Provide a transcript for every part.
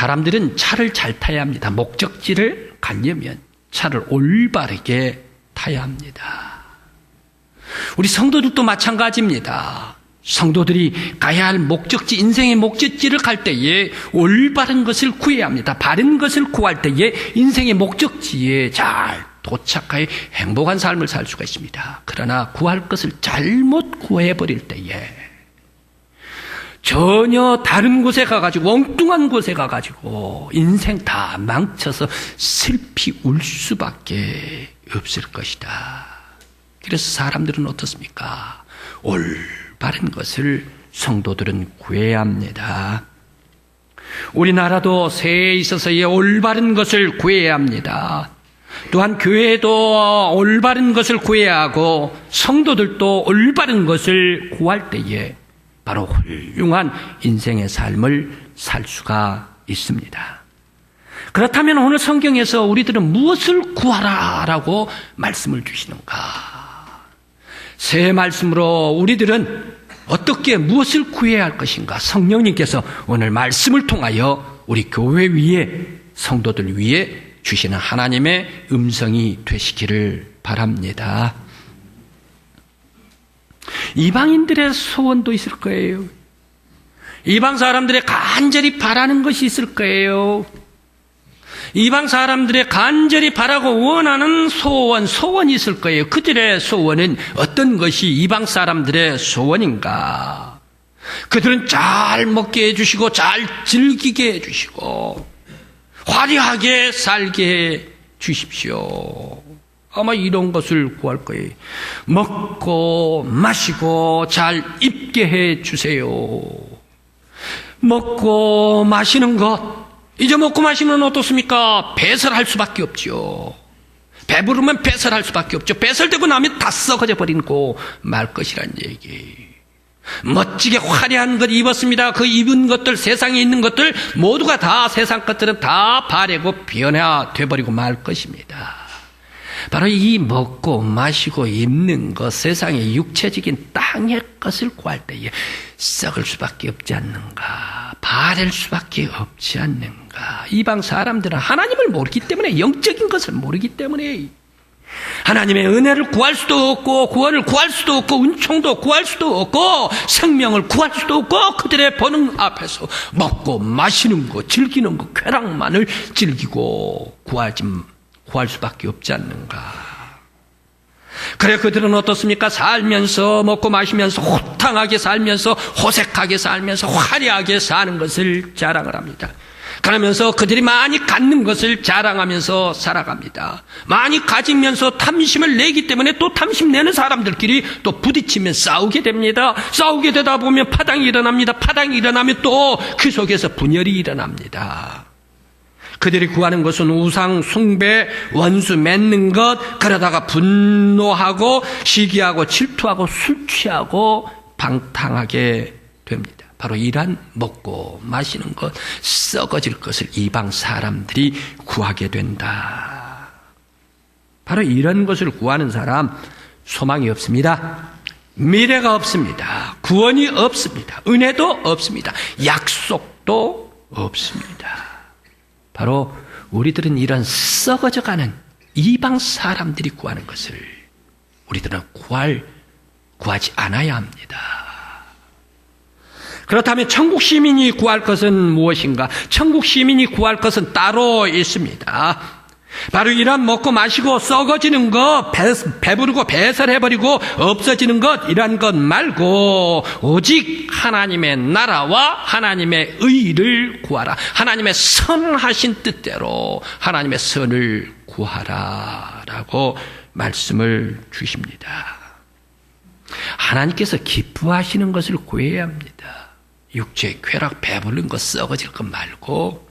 사람들은 차를 잘 타야 합니다. 목적지를 가려면 차를 올바르게 타야 합니다. 우리 성도들도 마찬가지입니다. 성도들이 가야 할 목적지, 인생의 목적지를 갈 때에 올바른 것을 구해야 합니다. 바른 것을 구할 때에 인생의 목적지에 잘 도착하여 행복한 삶을 살 수가 있습니다. 그러나 구할 것을 잘못 구해버릴 때에 전혀 다른 곳에 가가지고 엉뚱한 곳에 가가지고 인생 다 망쳐서 슬피 울 수밖에 없을 것이다. 그래서 사람들은 어떻습니까? 올바른 것을 성도들은 구해야 합니다. 우리나라도 새해에 있어서의 올바른 것을 구해야 합니다. 또한 교회도 올바른 것을 구해야 하고 성도들도 올바른 것을 구할 때에 바로 훌륭한 인생의 삶을 살 수가 있습니다. 그렇다면 오늘 성경에서 우리들은 무엇을 구하라라고 말씀을 주시는가? 새 말씀으로 우리들은 어떻게 무엇을 구해야 할 것인가? 성령님께서 오늘 말씀을 통하여 우리 교회 위에 성도들 위에 주시는 하나님의 음성이 되시기를 바랍니다. 이방인들의 소원도 있을 거예요. 이방 사람들의 간절히 바라는 것이 있을 거예요. 이방 사람들의 간절히 바라고 원하는 소원이 있을 거예요. 그들의 소원은 어떤 것이 이방 사람들의 소원인가? 그들은 잘 먹게 해주시고 잘 즐기게 해주시고 화려하게 살게 해 주십시오. 아마 이런 것을 구할 거예요. 먹고 마시고 잘 입게 해 주세요. 먹고 마시는 것, 이제 먹고 마시는 건 어떻습니까? 배설할 수밖에 없죠. 배부르면 배설할 수밖에 없죠. 배설되고 나면 다 썩어져 버리고 말 것이란 얘기. 멋지게 화려한 것 입었습니다. 그 입은 것들, 세상에 있는 것들 모두가 다 세상 것들은 다 바래고 변화돼 버리고 말 것입니다. 바로 이 먹고 마시고 입는 것, 세상의 육체적인 땅의 것을 구할 때에 썩을 수밖에 없지 않는가, 바랄 수밖에 없지 않는가. 이방 사람들은 하나님을 모르기 때문에, 영적인 것을 모르기 때문에 하나님의 은혜를 구할 수도 없고 구원을 구할 수도 없고 은총도 구할 수도 없고 생명을 구할 수도 없고 그들의 본능 앞에서 먹고 마시는 것, 즐기는 것, 쾌락만을 즐기고 구할 수밖에 없지 않는가. 그래 그들은 어떻습니까? 살면서 먹고 마시면서 호탕하게 살면서 호색하게 살면서 화려하게 사는 것을 자랑을 합니다. 그러면서 그들이 많이 갖는 것을 자랑하면서 살아갑니다. 많이 가지면서 탐심을 내기 때문에 또 탐심 내는 사람들끼리 또 부딪히면 싸우게 됩니다. 싸우게 되다 보면 파당이 일어납니다. 파당이 일어나면 또 그 속에서 분열이 일어납니다. 그들이 구하는 것은 우상 숭배, 원수 맺는 것, 그러다가 분노하고 시기하고 질투하고 술 취하고 방탕하게 됩니다. 바로 이러한 먹고 마시는 것, 썩어질 것을 이방 사람들이 구하게 된다. 바로 이런 것을 구하는 사람 소망이 없습니다. 미래가 없습니다. 구원이 없습니다. 은혜도 없습니다. 약속도 없습니다. 바로 우리들은 이런 썩어져가는 이방 사람들이 구하는 것을 우리들은 구하지 않아야 합니다. 그렇다면 천국 시민이 구할 것은 무엇인가? 천국 시민이 구할 것은 따로 있습니다. 바로 이런 먹고 마시고 썩어지는 것, 배부르고 배설해버리고 없어지는 것, 이런 것 말고 오직 하나님의 나라와 하나님의 의를 구하라. 하나님의 선하신 뜻대로 하나님의 선을 구하라라고 말씀을 주십니다. 하나님께서 기뻐하시는 것을 구해야 합니다. 육체의 쾌락, 배부른 것, 썩어질 것 말고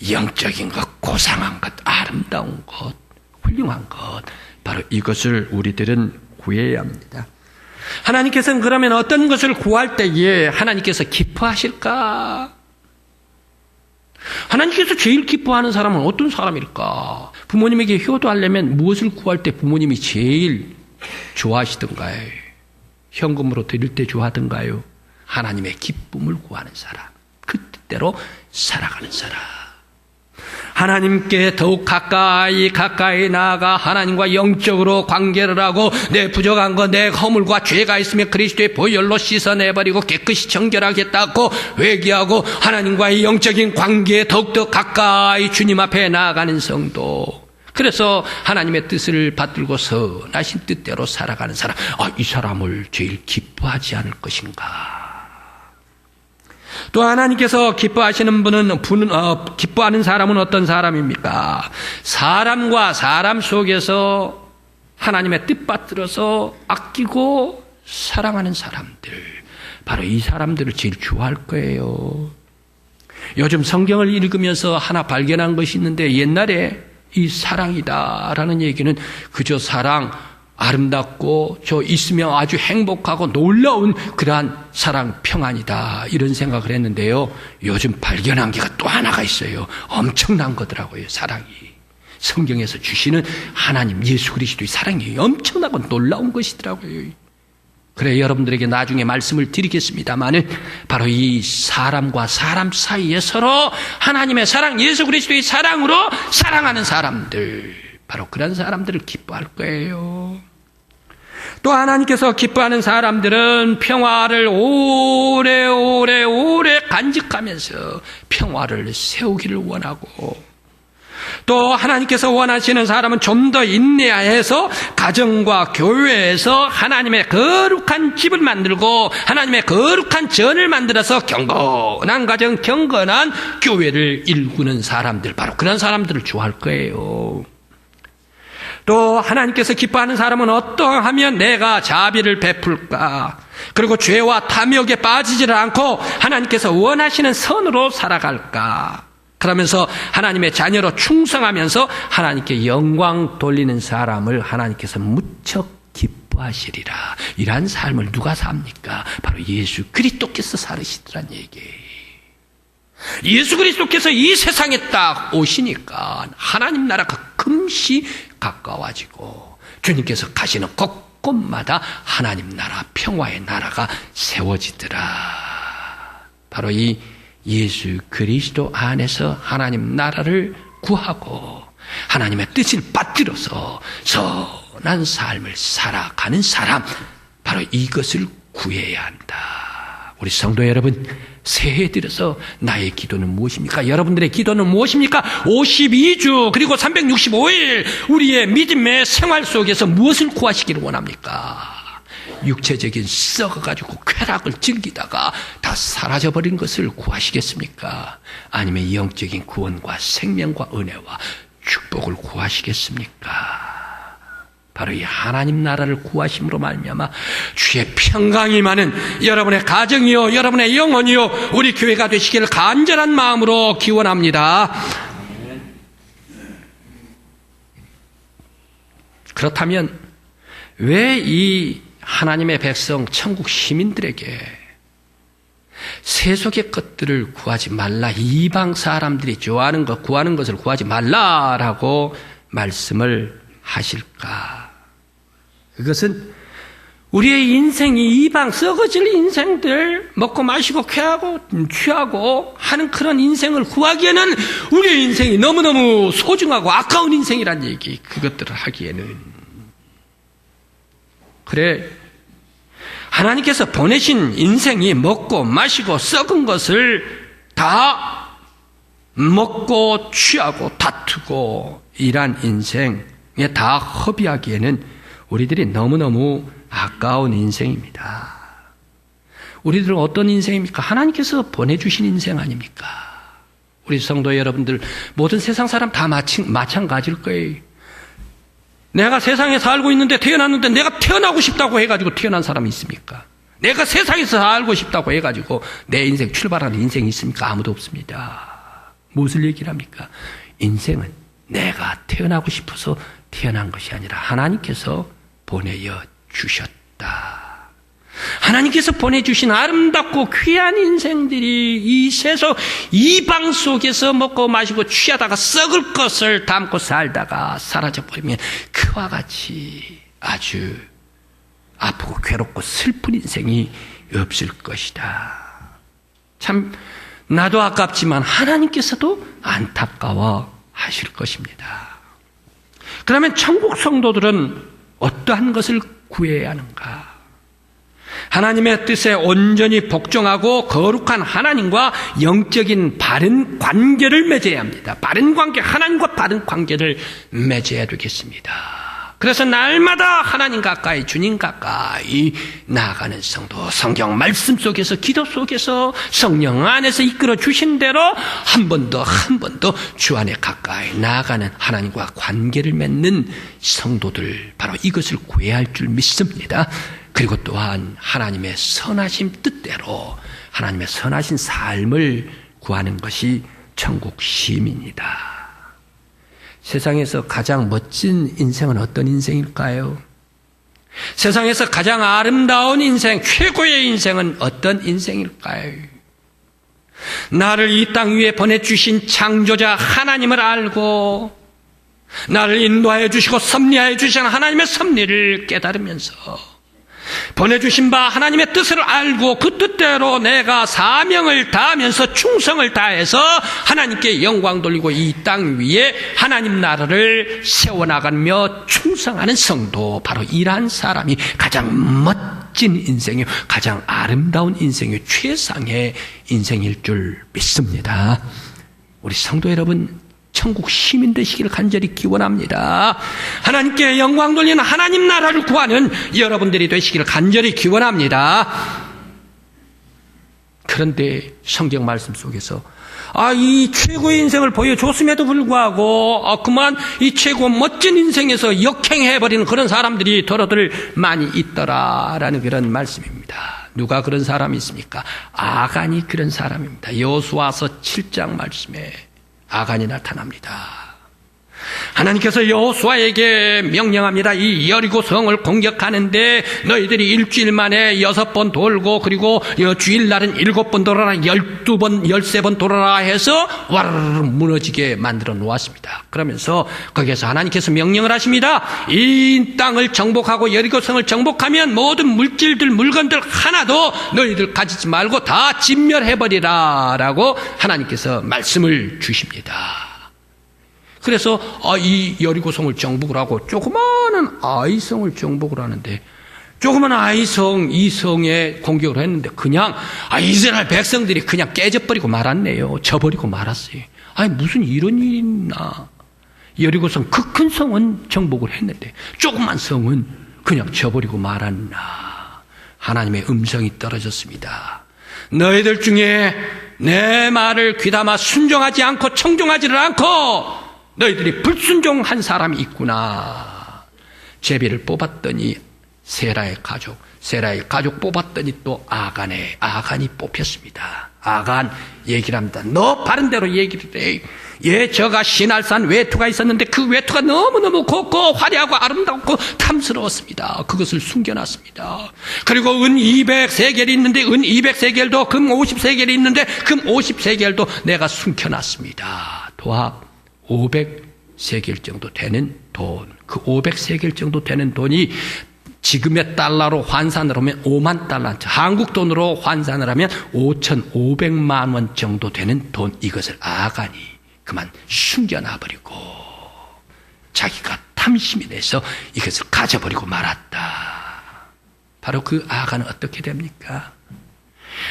영적인 것, 고상한 것, 아름다운 것, 훌륭한 것, 바로 이것을 우리들은 구해야 합니다. 하나님께서는 그러면 어떤 것을 구할 때에 하나님께서 기뻐하실까? 하나님께서 제일 기뻐하는 사람은 어떤 사람일까? 부모님에게 효도하려면 무엇을 구할 때 부모님이 제일 좋아하시던가요? 현금으로 드릴 때 좋아하던가요? 하나님의 기쁨을 구하는 사람, 그 뜻대로 살아가는 사람. 하나님께 더욱 가까이 나아가 하나님과 영적으로 관계를 하고 내 부족한 것, 내 허물과 죄가 있으면 그리스도의 보혈로 씻어내버리고 깨끗이 정결하겠다고 회개하고 하나님과의 영적인 관계에 더욱더 가까이 주님 앞에 나아가는 성도. 그래서 하나님의 뜻을 받들고 선하신 뜻대로 살아가는 사람. 이 사람을 제일 기뻐하지 않을 것인가. 또 하나님께서 기뻐하시는 기뻐하는 사람은 어떤 사람입니까? 사람과 사람 속에서 하나님의 뜻 받들어서 아끼고 사랑하는 사람들. 바로 이 사람들을 제일 좋아할 거예요. 요즘 성경을 읽으면서 하나 발견한 것이 있는데, 옛날에 이 사랑이다라는 얘기는 그저 사랑, 아름답고 저 있으면 아주 행복하고 놀라운 그러한 사랑, 평안이다, 이런 생각을 했는데요, 요즘 발견한 게가 또 하나가 있어요. 엄청난 거더라고요. 사랑이 성경에서 주시는 하나님 예수 그리스도의 사랑이 엄청나고 놀라운 것이더라고요. 그래, 여러분들에게 나중에 말씀을 드리겠습니다마는 바로 이 사람과 사람 사이에 서로 하나님의 사랑, 예수 그리스도의 사랑으로 사랑하는 사람들, 바로 그런 사람들을 기뻐할 거예요. 또 하나님께서 기뻐하는 사람들은 평화를 오래 간직하면서 평화를 세우기를 원하고, 또 하나님께서 원하시는 사람은 좀 더 인내해서 가정과 교회에서 하나님의 거룩한 집을 만들고 하나님의 거룩한 전을 만들어서 경건한 가정, 경건한 교회를 일구는 사람들, 바로 그런 사람들을 좋아할 거예요. 또 하나님께서 기뻐하는 사람은 어떠하면 내가 자비를 베풀까, 그리고 죄와 탐욕에 빠지지를 않고 하나님께서 원하시는 선으로 살아갈까, 그러면서 하나님의 자녀로 충성하면서 하나님께 영광 돌리는 사람을 하나님께서 무척 기뻐하시리라. 이러한 삶을 누가 삽니까? 바로 예수 그리스도께서 살으시더란 얘기예요. 예수 그리스도께서 이 세상에 딱 오시니까 하나님 나라가 금시 가까워지고 주님께서 가시는 곳곳마다 하나님 나라, 평화의 나라가 세워지더라. 바로 이 예수 그리스도 안에서 하나님 나라를 구하고 하나님의 뜻을 받들어서 선한 삶을 살아가는 사람, 바로 이것을 구해야 한다. 우리 성도 여러분, 새해 들어서 나의 기도는 무엇입니까? 여러분들의 기도는 무엇입니까? 52주 그리고 365일 우리의 믿음의 생활 속에서 무엇을 구하시기를 원합니까? 육체적인 썩어가지고 쾌락을 즐기다가 다 사라져버린 것을 구하시겠습니까? 아니면 영적인 구원과 생명과 은혜와 축복을 구하시겠습니까? 바로 이 하나님 나라를 구하심으로 말미암아 주의 평강이 많은 여러분의 가정이요, 여러분의 영혼이요, 우리 교회가 되시기를 간절한 마음으로 기원합니다. 그렇다면 왜 이 하나님의 백성, 천국 시민들에게 세속의 것들을 구하지 말라, 이방 사람들이 좋아하는 것, 구하는 것을 구하지 말라라고 말씀을 하실까? 그것은 우리의 인생이 이방 썩어질 인생들, 먹고 마시고 쾌하고 취하고 하는 그런 인생을 구하기에는 우리의 인생이 너무너무 소중하고 아까운 인생이란 얘기, 그것들을 하기에는. 그래, 하나님께서 보내신 인생이 먹고 마시고 썩은 것을 다 먹고 취하고 다투고 이란 인생에 다 허비하기에는 우리들이 너무너무 아까운 인생입니다. 우리들은 어떤 인생입니까? 하나님께서 보내주신 인생 아닙니까? 우리 성도 여러분들, 모든 세상 사람 다 마찬가지일 거예요. 내가 세상에 살고 있는데 태어났는데 내가 태어나고 싶다고 해가지고 태어난 사람이 있습니까? 내가 세상에서 살고 싶다고 해가지고 내 인생 출발하는 인생이 있습니까? 아무도 없습니다. 무엇을 얘기를 합니까? 인생은 내가 태어나고 싶어서 태어난 것이 아니라 하나님께서 보내어 주셨다. 하나님께서 보내주신 아름답고 귀한 인생들이 이 세속 이방 속에서 먹고 마시고 취하다가 썩을 것을 담고 살다가 사라져버리면 그와 같이 아주 아프고 괴롭고 슬픈 인생이 없을 것이다. 참 나도 아깝지만 하나님께서도 안타까워 하실 것입니다. 그러면 천국 성도들은 어떠한 것을 구해야 하는가? 하나님의 뜻에 온전히 복종하고 거룩한 하나님과 영적인 바른 관계를 맺어야 합니다. 바른 관계, 하나님과 바른 관계를 맺어야 되겠습니다. 그래서 날마다 하나님 가까이, 주님 가까이 나아가는 성도, 성경 말씀 속에서, 기도 속에서 성령 안에서 이끌어 주신 대로 한 번 더 주 안에 가까이 나아가는 하나님과 관계를 맺는 성도들, 바로 이것을 구해야 할 줄 믿습니다. 그리고 또한 하나님의 선하신 뜻대로 하나님의 선하신 삶을 구하는 것이 천국 시민이다. 세상에서 가장 멋진 인생은 어떤 인생일까요? 세상에서 가장 아름다운 인생, 최고의 인생은 어떤 인생일까요? 나를 이 땅 위에 보내주신 창조자 하나님을 알고 나를 인도하여 주시고 섭리하여 주신 하나님의 섭리를 깨달으면서 보내주신 바 하나님의 뜻을 알고 그 뜻대로 내가 사명을 다하면서 충성을 다해서 하나님께 영광 돌리고 이 땅 위에 하나님 나라를 세워나가며 충성하는 성도, 바로 이러한 사람이 가장 멋진 인생이요, 가장 아름다운 인생이요, 최상의 인생일 줄 믿습니다. 우리 성도 여러분, 천국 시민 되시기를 간절히 기원합니다. 하나님께 영광 돌리는 하나님 나라를 구하는 여러분들이 되시기를 간절히 기원합니다. 그런데 성경 말씀 속에서 이 최고의 인생을 보여줬음에도 불구하고 그만 이 최고 멋진 인생에서 역행해버리는 그런 사람들이 더러들 많이 있더라라는 그런 말씀입니다. 누가 그런 사람이 있습니까? 아간이 그런 사람입니다. 여호수아서 7장 말씀에 아간이 나타납니다. 하나님께서 여호수아에게 명령합니다. 이 여리고 성을 공격하는데 너희들이 일주일 만에 6번 돌고 그리고 주일날은 7번 돌아라, 12번, 13번 돌아라 해서 와르르 무너지게 만들어 놓았습니다. 그러면서 거기에서 하나님께서 명령을 하십니다. 이 땅을 정복하고 여리고 성을 정복하면 모든 물질들, 물건들 하나도 너희들 가지지 말고 다 진멸해버리라 라고 하나님께서 말씀을 주십니다. 그래서 이 여리고성을 정복을 하고 조그마한 아이성을 정복을 하는데, 조그마한 아이성, 이 성에 공격을 했는데 그냥 이스라엘 백성들이 그냥 깨져버리고 말았네요. 져버리고 말았어요. 무슨 이런 일이 있나. 여리고성 그 큰 성은 정복을 했는데 조그만 성은 그냥 져버리고 말았나. 하나님의 음성이 떨어졌습니다. 너희들 중에 내 말을 귀담아 순종하지 않고 청종하지를 않고 너희들이 불순종한 사람이 있구나. 제비를 뽑았더니 세라의 가족 뽑았더니 또 아간이 뽑혔습니다. 아간 얘기를 합니다. 너 바른 대로 얘기를 해. 저가 시날산 외투가 있었는데 그 외투가 너무너무 곱고 화려하고 아름답고 탐스러웠습니다. 그것을 숨겨놨습니다. 그리고 은 200세겔이 있는데 은 200세겔도 금 50세겔이 있는데 금 50세겔도 내가 숨겨놨습니다. 도합 500세겔 정도 되는 돈, 그 500세겔 정도 되는 돈이 지금의 달러로 환산을 하면 5만 달러, 한국 돈으로 환산을 하면 5,500만 원 정도 되는 돈, 이것을 아간이 그만 숨겨놔버리고 자기가 탐심이 내서 이것을 가져버리고 말았다. 바로 그 아간은 어떻게 됩니까?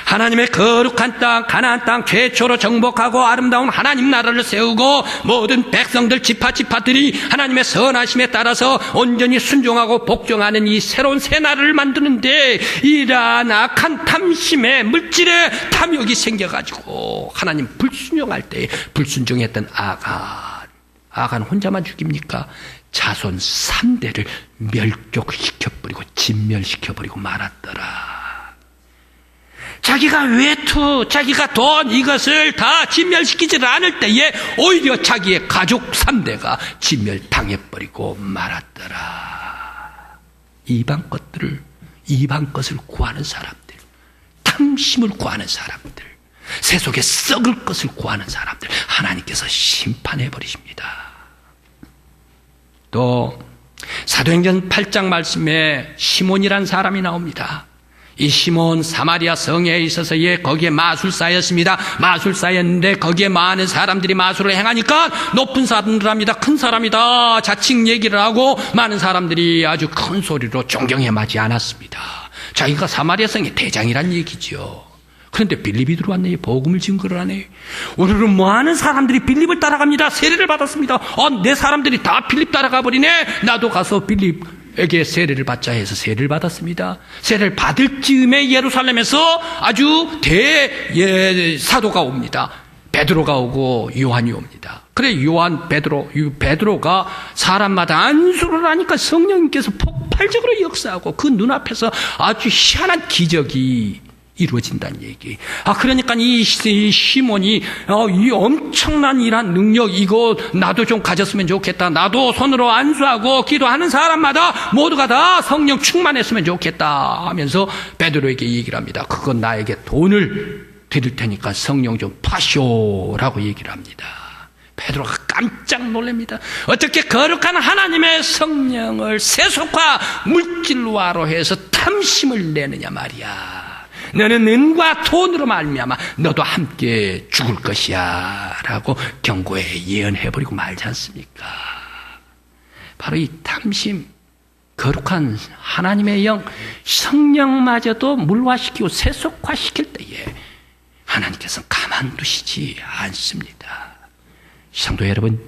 하나님의 거룩한 땅, 가나안 땅 최초로 정복하고 아름다운 하나님 나라를 세우고 모든 백성들 지파들이 하나님의 선하심에 따라서 온전히 순종하고 복종하는 이 새로운 새 나라를 만드는데 이러한 악한 탐심에 물질의 탐욕이 생겨가지고 하나님 불순종할 때 불순종했던 아간 혼자만 죽입니까? 자손 3대를 멸족시켜버리고 진멸시켜버리고 말았더라. 자기가 외투, 자기가 돈, 이것을 다 진멸시키지 않을 때에 오히려 자기의 가족 3대가 진멸당해버리고 말았더라. 이방 것을 구하는 사람들, 탐심을 구하는 사람들, 세속에 썩을 것을 구하는 사람들, 하나님께서 심판해버리십니다. 또 사도행전 8장 말씀에 시몬이란 사람이 나옵니다. 이 시몬 사마리아 성에 있어서의 거기에 마술사였습니다. 마술사였는데 거기에 많은 사람들이 마술을 행하니까 높은 사람들합니다. 큰 사람이다. 자칭 얘기를 하고 많은 사람들이 아주 큰 소리로 존경해 마지 않았습니다. 자기가 사마리아 성의 대장이란 얘기죠. 그런데 빌립이 들어왔네요. 복음을 증거를 하네요. 오늘은 많은 사람들이 빌립을 따라갑니다. 세례를 받았습니다. 내 사람들이 다 빌립 따라가 버리네. 나도 가서 빌립에게 세례를 받자 해서 세례를 받았습니다. 세례를 받을 즈음에 예루살렘에서 아주 사도가 옵니다. 베드로가 오고 요한이 옵니다. 그래 베드로가 사람마다 안수를 하니까 성령님께서 폭발적으로 역사하고 그 눈앞에서 아주 희한한 기적이 이루어진다는 얘기. 그러니까 이 시몬이 이 엄청난 이란 능력 이거 나도 좀 가졌으면 좋겠다. 나도 손으로 안수하고 기도하는 사람마다 모두가 다 성령 충만했으면 좋겠다 하면서 베드로에게 얘기를 합니다. 그건 나에게 돈을 드릴 테니까 성령 좀 파쇼라고 얘기를 합니다. 베드로가 깜짝 놀랍니다. 어떻게 거룩한 하나님의 성령을 세속화 물질화로 해서 탐심을 내느냐 말이야. 너는 은과 돈으로 말미암아 너도 함께 죽을 것이야 라고 경고에 예언해버리고 말지 않습니까? 바로 이 탐심, 거룩한 하나님의 영, 성령마저도 물화시키고 세속화시킬 때에 하나님께서는 가만두시지 않습니다. 성도 여러분,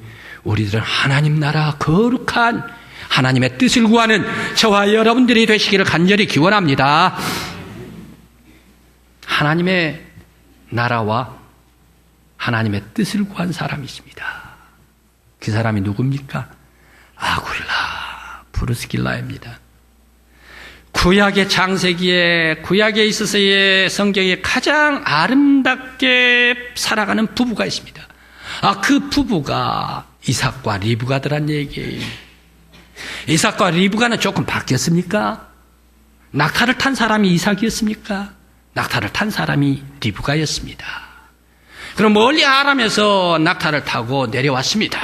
우리들은 하나님 나라 거룩한 하나님의 뜻을 구하는 저와 여러분들이 되시기를 간절히 기원합니다. 하나님의 나라와 하나님의 뜻을 구한 사람이 있습니다. 그 사람이 누굽니까? 아굴라 브루스길라입니다. 구약의 창세기에 구약에 있어서의 성경에 가장 아름답게 살아가는 부부가 있습니다. 그 부부가 이삭과 리브가더란 얘기예요. 이삭과 리브가는 조금 바뀌었습니까? 낙타를 탄 사람이 이삭이었습니까? 낙타를 탄 사람이 리브가였습니다. 그럼 멀리 아람에서 낙타를 타고 내려왔습니다.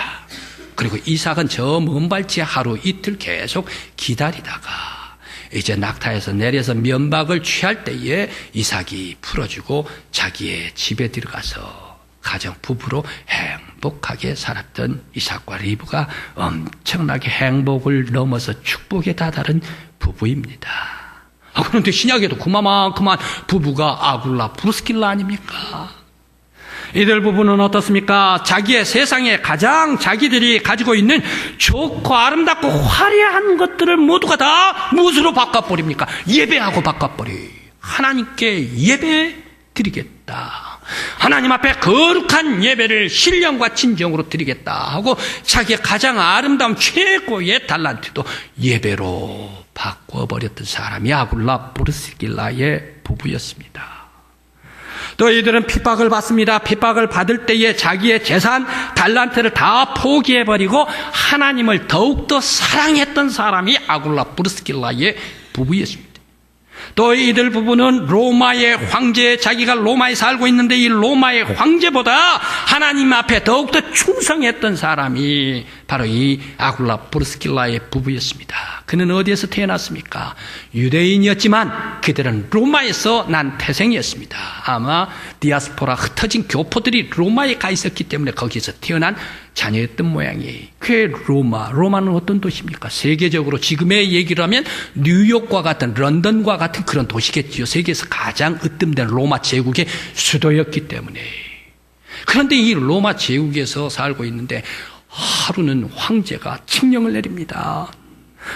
그리고 이삭은 저 먼 발치에 하루 이틀 계속 기다리다가 이제 낙타에서 내려서 면박을 취할 때에 이삭이 풀어주고 자기의 집에 들어가서 가정 부부로 행복하게 살았던 이삭과 리브가 엄청나게 행복을 넘어서 축복에 다다른 부부입니다. 그런데 신약에도 그만큼만 부부가 아굴라 브루스길라 아닙니까? 이들 부부는 어떻습니까? 자기의 세상에 가장 자기들이 가지고 있는 좋고 아름답고 화려한 것들을 모두가 다 무엇으로 바꿔버립니까? 예배하고 바꿔버려. 하나님께 예배 드리겠다. 하나님 앞에 거룩한 예배를 신령과 진정으로 드리겠다 하고 자기의 가장 아름다운 최고의 달란트도 예배로 바꿔버렸던 사람이 아굴라 브루스길라의 부부였습니다. 또 이들은 핍박을 받습니다. 핍박을 받을 때에 자기의 재산, 달란트를 다 포기해버리고 하나님을 더욱더 사랑했던 사람이 아굴라 브루스길라의 부부였습니다. 또 이들 부부는 로마의 황제, 자기가 로마에 살고 있는데 이 로마의 황제보다 하나님 앞에 더욱더 충성했던 사람이 바로 이 아굴라 브루스길라의 부부였습니다. 그는 어디에서 태어났습니까? 유대인이었지만 그들은 로마에서 난 태생이었습니다. 아마 디아스포라 흩어진 교포들이 로마에 가 있었기 때문에 거기서 태어난 자녀였던 모양이에요. 그 로마는 어떤 도시입니까? 세계적으로 지금의 얘기를 하면 뉴욕과 같은 런던과 같은 그런 도시겠지요. 세계에서 가장 으뜸된 로마 제국의 수도였기 때문에. 그런데 이 로마 제국에서 살고 있는데 하루는 황제가 칙령을 내립니다.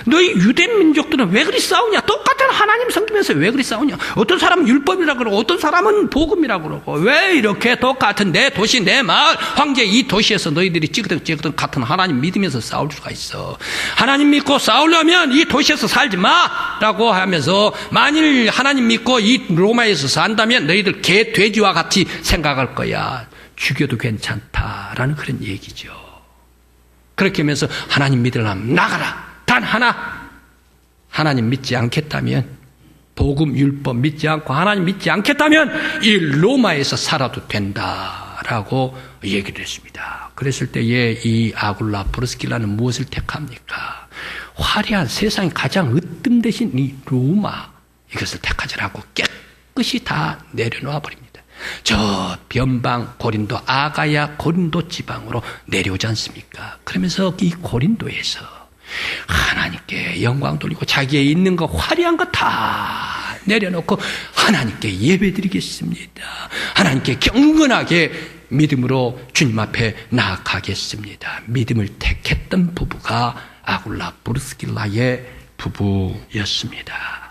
너희 유대 민족들은 왜 그리 싸우냐? 똑같은 하나님 섬기면서 왜 그리 싸우냐? 어떤 사람은 율법이라고 그러고 어떤 사람은 복음이라고 그러고 왜 이렇게 똑같은 내 도시 내 마을 황제 이 도시에서 너희들이 찌그덕 같은 하나님 믿으면서 싸울 수가 있어. 하나님 믿고 싸우려면 이 도시에서 살지 마라고 하면서 만일 하나님 믿고 이 로마에서 산다면 너희들 개 돼지와 같이 생각할 거야. 죽여도 괜찮다라는 그런 얘기죠. 그렇게 하면서 하나님 믿으려면 나가라. 단 하나, 하나님 믿지 않겠다면, 복음 율법 믿지 않고 하나님 믿지 않겠다면 이 로마에서 살아도 된다라고 얘기를 했습니다. 그랬을 때에 이 아굴라 브루스길라는 무엇을 택합니까? 화려한 세상에 가장 으뜸되신 이 로마, 이것을 택하지라고 깨끗이 다 내려놓아 버립니다. 저 변방 고린도 아가야 고린도 지방으로 내려오지 않습니까? 그러면서 이 고린도에서 하나님께 영광 돌리고 자기의 있는 거 화려한 거 다 내려놓고 하나님께 예배드리겠습니다. 하나님께 경건하게 믿음으로 주님 앞에 나아가겠습니다. 믿음을 택했던 부부가 아굴라 브리스길라의 부부였습니다.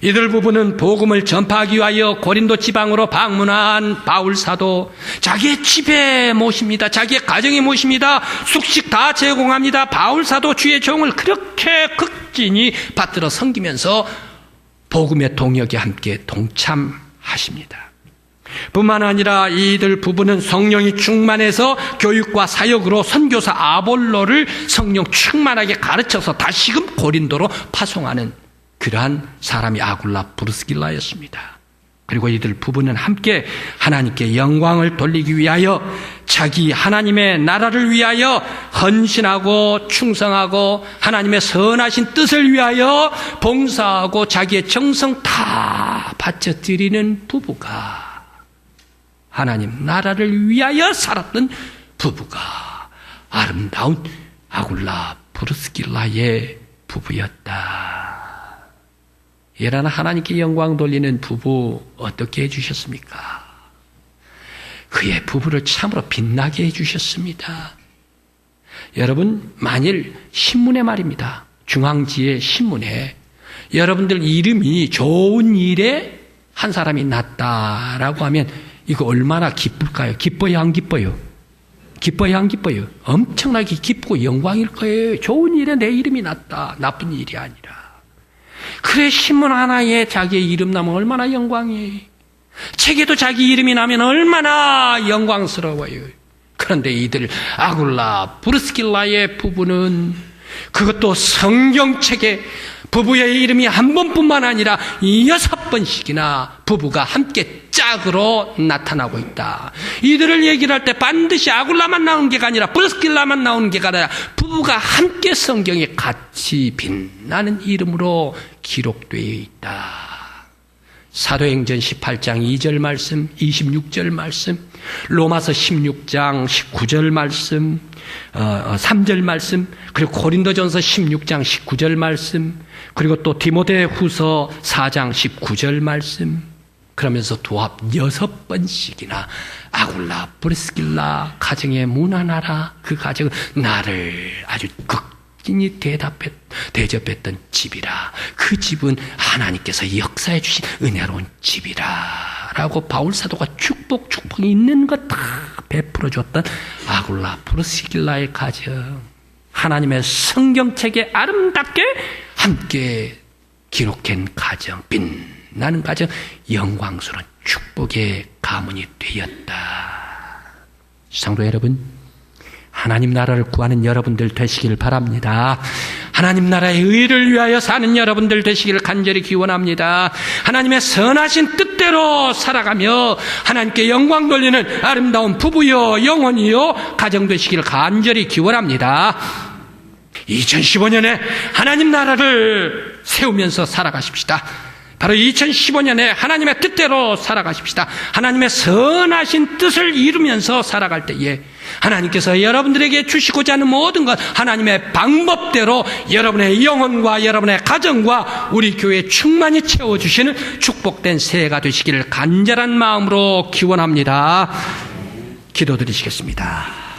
이들 부부는 복음을 전파하기 위하여 고린도 지방으로 방문한 바울 사도, 자기의 집에 모십니다. 자기의 가정에 모십니다. 숙식 다 제공합니다. 바울 사도 주의 종을 그렇게 극진히 받들어 섬기면서 복음의 동역에 함께 동참하십니다. 뿐만 아니라 이들 부부는 성령이 충만해서 교육과 사역으로 선교사 아볼로를 성령 충만하게 가르쳐서 다시금 고린도로 파송하는 그러한 사람이 아굴라 브리스길라였습니다. 그리고 이들 부부는 함께 하나님께 영광을 돌리기 위하여 자기 하나님의 나라를 위하여 헌신하고 충성하고 하나님의 선하신 뜻을 위하여 봉사하고 자기의 정성 다 바쳐드리는 부부가, 하나님 나라를 위하여 살았던 부부가 아름다운 아굴라 브리스길라의 부부였다. 이러나 하나님께 영광 돌리는 부부 어떻게 해주셨습니까? 그의 부부를 참으로 빛나게 해주셨습니다. 여러분, 만일 신문에 말입니다. 중앙지의 신문에 여러분들 이름이 좋은 일에 한 사람이 났다라고 하면 이거 얼마나 기쁠까요? 기뻐요, 안 기뻐요? 기뻐요, 안 기뻐요? 엄청나게 기쁘고 영광일 거예요. 좋은 일에 내 이름이 났다. 나쁜 일이 아니라. 그래, 신문 하나에 자기의 이름 나면 얼마나 영광이에요. 책에도 자기 이름이 나면 얼마나 영광스러워요. 그런데 이들 아굴라 브리스길라의 부부는 그것도 성경책에 부부의 이름이 한 번뿐만 아니라 6번씩이나 부부가 함께 짝으로 나타나고 있다. 이들을 얘기를 할 때 반드시 아굴라만 나오는 게 아니라 브리스길라만 나오는 게 아니라 부부가 함께 성경에 같이 빛나는 이름으로 기록되어 있다. 사도행전 18장 2절 말씀, 26절 말씀, 로마서 16장 19절 말씀, 3절 말씀, 그리고 고린도전서 16장 19절 말씀, 그리고 또 디모데후서 4장 19절 말씀, 그러면서 도합 6번씩이나 아굴라 브리스길라 가정에 문안하라, 그 가정은 나를 아주 극진히 대접했던 집이라, 그 집은 하나님께서 역사해 주신 은혜로운 집이라 라고 바울 사도가 축복이 있는 것 다 베풀어 줬던 아굴라 브리스길라의 가정, 하나님의 성경책에 아름답게 함께 기록한 가정, 빛나는 가정, 영광스러운 축복의 가문이 되었다. 성도 여러분, 하나님 나라를 구하는 여러분들 되시길 바랍니다. 하나님 나라의 의를 위하여 사는 여러분들 되시기를 간절히 기원합니다. 하나님의 선하신 뜻대로 살아가며 하나님께 영광 돌리는 아름다운 부부요 영혼이요 가정 되시기를 간절히 기원합니다. 2015년에 하나님 나라를 세우면서 살아가십시다. 바로 2015년에 하나님의 뜻대로 살아가십시다. 하나님의 선하신 뜻을 이루면서 살아갈 때에 하나님께서 여러분들에게 주시고자 하는 모든 것 하나님의 방법대로 여러분의 영혼과 여러분의 가정과 우리 교회에 충만히 채워주시는 축복된 새해가 되시기를 간절한 마음으로 기원합니다. 기도드리시겠습니다.